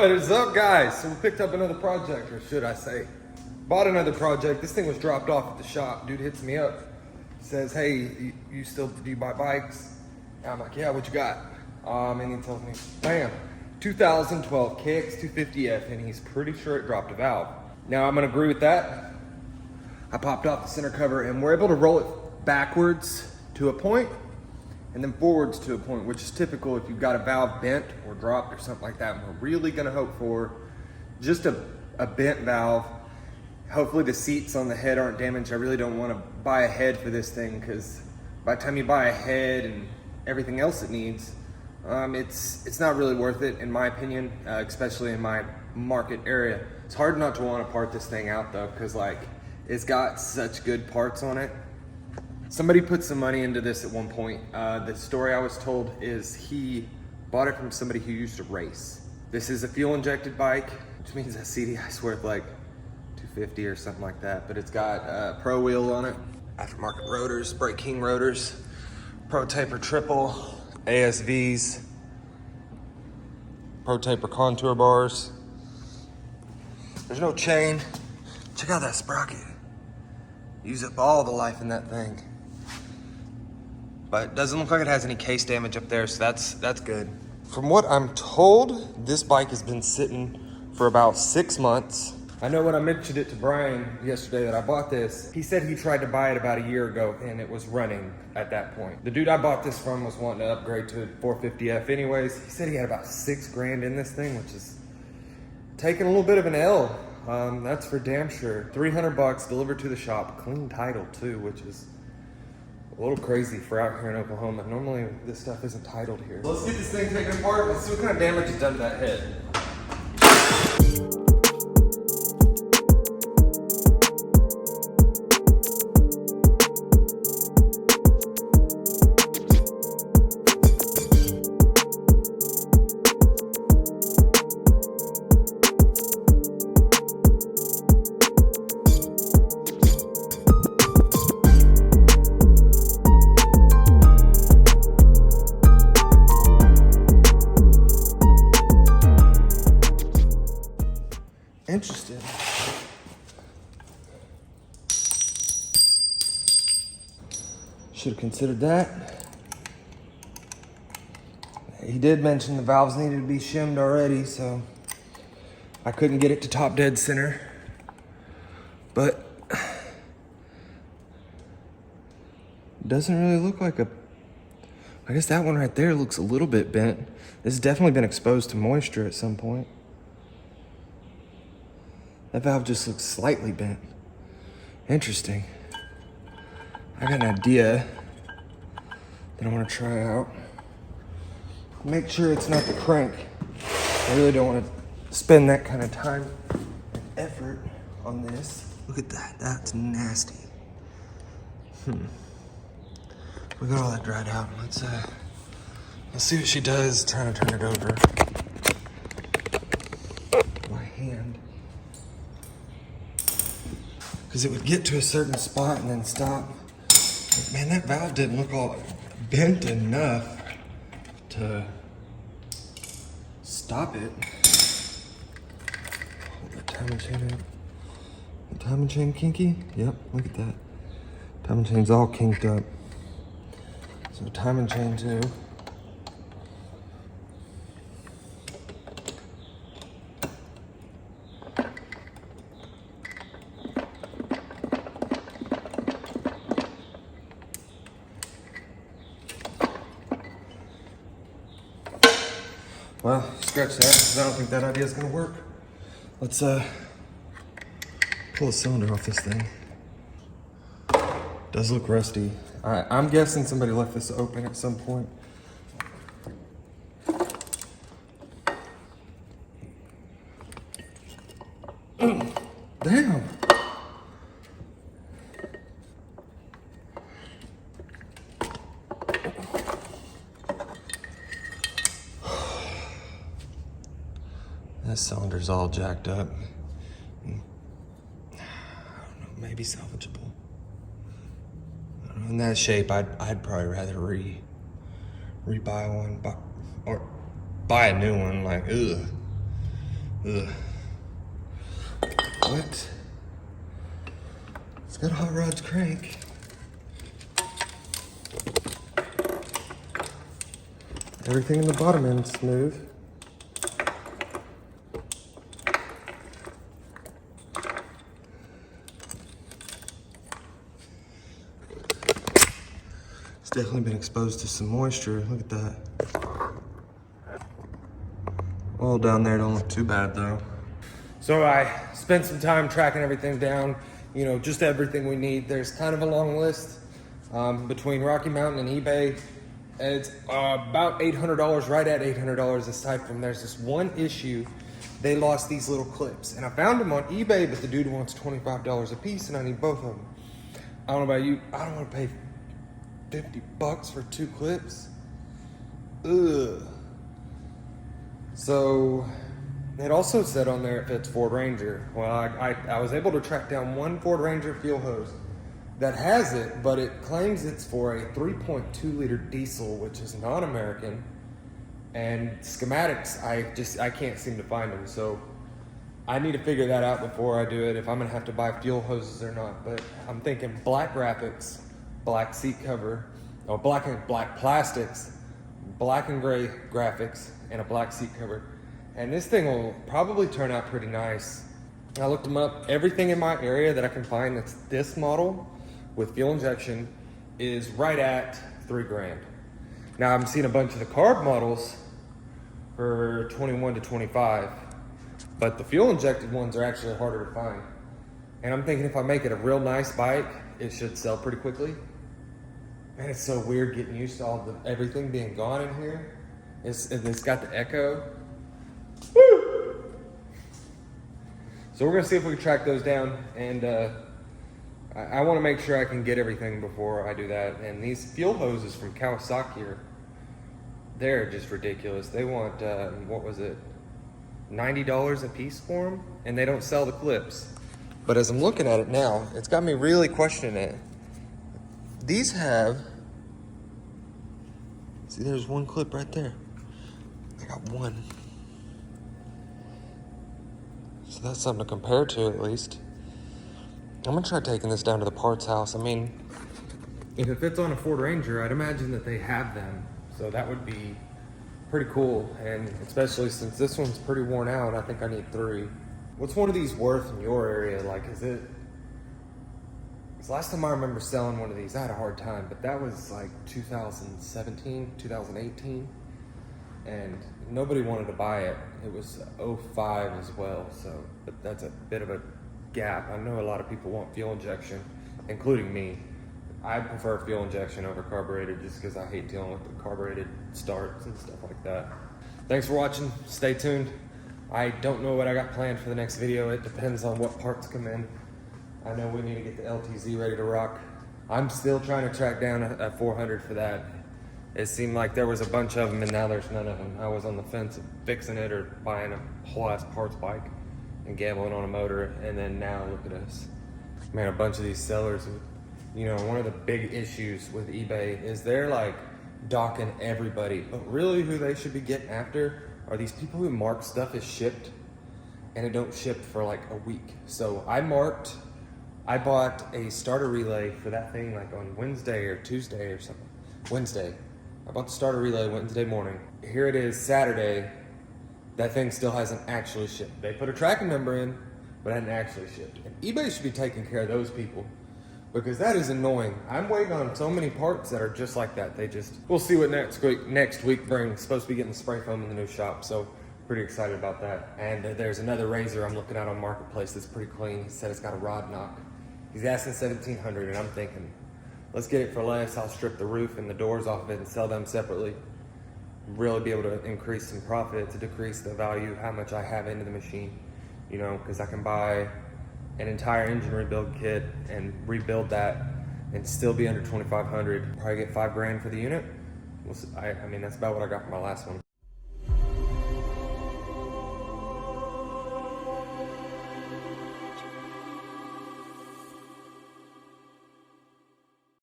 What is up, guys? So we picked up another project, or should I say, bought another project. This thing was dropped off at the shop. Dude hits me up, says, hey, you still, do you buy bikes? And I'm like, yeah, what you got? And he tells me, bam, 2012 KX250F, and he's pretty sure it dropped a valve. Now I'm gonna agree with that. I popped off the center cover and we're able to roll it backwards to a point and then forwards to a point, which is typical if you've got a valve bent or dropped or something like that. And we're really gonna hope for just a bent valve. Hopefully the seats on the head aren't damaged. I really don't wanna buy a head for this thing, because by the time you buy a head and everything else it needs, it's not really worth it, in my opinion, especially in my market area. It's hard not to want to part this thing out though, because like it's got such good parts on it. Somebody put some money into this at one point. The story I was told is he bought it from somebody who used to race. This is a fuel injected bike, which means that CDI's worth like $250 or something like that, but it's got pro wheel on it, aftermarket rotors, Brake King rotors, Pro Taper triple, ASVs, Pro Taper contour bars. There's no chain. Check out that sprocket. Use up all the life in that thing. But it doesn't look like it has any case damage up there, so that's good. From what I'm told, this bike has been sitting for about 6 months. I know when I mentioned it to Brian yesterday that I bought this, he said he tried to buy it about a year ago and it was running at that point. The dude I bought this from was wanting to upgrade to 450F anyways. He said he had about 6 grand in this thing, which is taking a little bit of an L. That's for damn sure. 300 bucks delivered to the shop, clean title too, which is a little crazy for out here in Oklahoma. Normally this stuff isn't titled here. So let's get this thing taken apart. Let's see what kind of damage is done to that head. Interesting. Should have considered that. He did mention the valves needed to be shimmed already, so I couldn't get it to top dead center. But it doesn't really look like a, I guess that one right there looks a little bit bent. This has definitely been exposed to moisture at some point. That valve just looks slightly bent. Interesting. I got an idea that I want to try out. Make sure it's not the crank. I really don't want to spend that kind of time and effort on this. Look at that, that's nasty. We got all that dried out. Let's see what she does trying to turn it over. My hand. Because it would get to a certain spot and then stop. But man, that valve didn't look all bent enough to stop it. Hold that timing chain up. The timing chain kinky? Yep, look at that. Timing chain's all kinked up. So timing chain too. Well, scratch that, because I don't think that idea is going to work. Let's pull a cylinder off this thing. Does look rusty. All right, I'm guessing somebody left this open at some point. Damn. This cylinder's all jacked up. I don't know, maybe salvageable. In that shape, I'd probably rather rebuy one, or buy a new one. Like, ugh. Ugh. What? It's got a hot rod's crank. Everything in the bottom end's smooth. It's definitely been exposed to some moisture. Look at that. Oil down there don't look too bad though. So I spent some time tracking everything down, you know, just everything we need. There's kind of a long list between Rocky Mountain and eBay. It's about $800, right at $800 aside from there's this one issue. They lost these little clips and I found them on eBay, but the dude wants $25 a piece and I need both of them. I don't know about you, I don't want to pay 50 bucks for 2 clips. Ugh. So it also said on there if it's Ford Ranger. Well, I was able to track down one Ford Ranger fuel hose that has it, but it claims it's for a 3.2 liter diesel, which is non-American. And schematics, I can't seem to find them. So I need to figure that out before I do it, if I'm gonna have to buy fuel hoses or not. But I'm thinking black graphics, black seat cover, or black plastics, black and gray graphics, and a black seat cover. And this thing will probably turn out pretty nice. I looked them up. Everything in my area that I can find that's this model with fuel injection is right at $3 grand. Now I'm seeing a bunch of the carb models for 21 to 25, but the fuel injected ones are actually harder to find. And I'm thinking if I make it a real nice bike, it should sell pretty quickly. Man, it's so weird getting used to everything being gone in here. It's got the echo. Woo! So we're gonna see if we can track those down, and I wanna make sure I can get everything before I do that. And these fuel hoses from Kawasaki they're just ridiculous. They want, what was it? $90 a piece for them, and they don't sell the clips. But as I'm looking at it now, it's got me really questioning it. These have, see there's one clip right there. I got one. So that's something to compare to at least. I'm gonna try taking this down to the parts house. I mean, if it fits on a Ford Ranger, I'd imagine that they have them. So that would be pretty cool. And especially since this one's pretty worn out, I think I need 3. What's one of these worth in your area? Like, is it, because last time I remember selling one of these, I had a hard time, but that was like 2017, 2018. And nobody wanted to buy it. It was 05 as well, so but that's a bit of a gap. I know a lot of people want fuel injection, including me. I prefer fuel injection over carbureted just because I hate dealing with the carbureted starts and stuff like that. Thanks for watching. Stay tuned. I don't know what I got planned for the next video. It depends on what parts come in. I know we need to get the LTZ ready to rock. I'm still trying to track down a 400 for that. It seemed like there was a bunch of them and now there's none of them. I was on the fence of fixing it or buying a whole ass parts bike and gambling on a motor, and then now look at us. Man, a bunch of these sellers, you know, one of the big issues with eBay is they're like docking everybody, but really who they should be getting after are these people who mark stuff as shipped and it don't ship for like a week. So I bought a starter relay for that thing like on Wednesday or Tuesday or something. Wednesday. I bought the starter relay Wednesday morning. Here it is Saturday. That thing still hasn't actually shipped. They put a tracking number in, but it hadn't actually shipped. And eBay should be taking care of those people because that is annoying. I'm waiting on so many parts that are just like that. We'll see what next week brings. Supposed to be getting the spray foam in the new shop, so pretty excited about that. And there's another razor I'm looking at on Marketplace that's pretty clean. He said it's got a rod knock. He's asking $1,700, and I'm thinking, let's get it for less. I'll strip the roof and the doors off of it and sell them separately. Really be able to increase some profit to decrease the value, how much I have into the machine, you know, because I can buy an entire engine rebuild kit and rebuild that and still be under 2,500. Probably get $5 grand for the unit. I mean, that's about what I got for my last one.